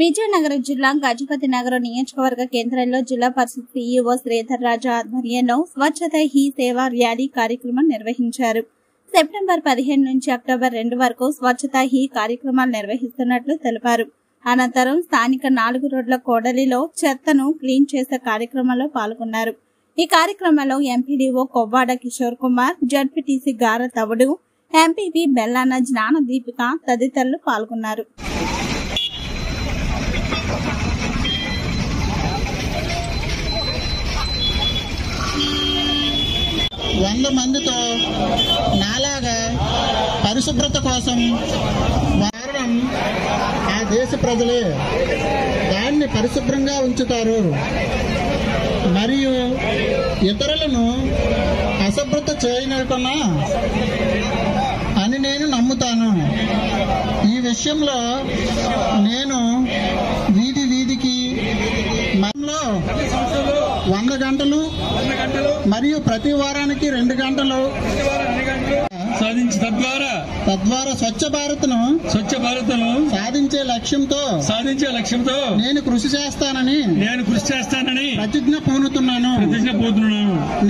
విజయనగరం జిల్లా గజపతి నగరం నియోజకవర్గ కేంద్రంలో జిల్లా పరిషత్ సీఈఓ శ్రీధర్ రాజా ఆధ్వర్యంలో స్వచ్ఛత హీ సేవా ర్యాలీ కార్యక్రమం నిర్వహించారు. సెప్టెంబర్ 15 నుంచి అక్టోబర్ 2 వరకు స్వచ్ఛత హీ కార్యక్రమాలు నిర్వహిస్తున్నట్లు తెలిపారు. అనంతరం స్థానిక 4 రోడ్ల కోడలిలో చెత్తను క్లీన్ చేసే కార్యక్రమంలో పాల్గొన్నారు. ఈ కార్యక్రమంలో ఎంపీడీఓ కొవ్వాడ కిషోర్ కుమార్, జడ్పీటీసీ గార తవుడు, ఎంపీపీ బెల్లాన జ్ఞాన దీపిక తదితరులు పాల్గొన్నారు. వంద మందితో నాలాగా పరిశుభ్రత కోసం వారం ఆ దేశ ప్రజలే దాన్ని పరిశుభ్రంగా ఉంచుతారు మరియు ఇతరులను అశుభ్రత చేయనకున్నా అని నేను నమ్ముతాను. ఈ విషయంలో నేను వీధికి 100 గంటలు మరియు ప్రతి వారానికి 2 గంటలు సాధించి తద్వారా స్వచ్ఛ భారత్ ను సాధించే లక్ష్యంతో నేను కృషి చేస్తానని ప్రతిజ్ఞ పూనుతున్నాను.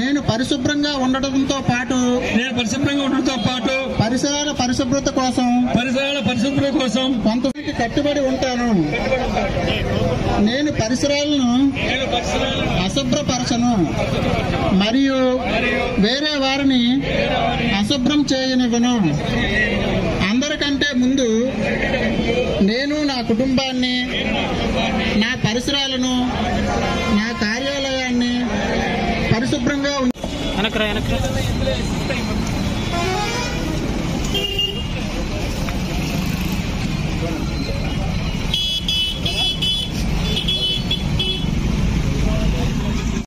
నేను పరిశుభ్రంగా ఉండటంతో పాటు పరిసరాల పరిశుభ్రత కోసం కొంతమందికి కట్టుబడి ఉంటాను. నేను పరిసరాలను అశుభ్రపరచను మరియు వేరే వారిని అశుభ్రం చేయనివ్వను. అందరికంటే ముందు నేను నా కుటుంబాన్ని, నా పరిసరాలను, నా కార్యాలయాన్ని పరిశుభ్రంగా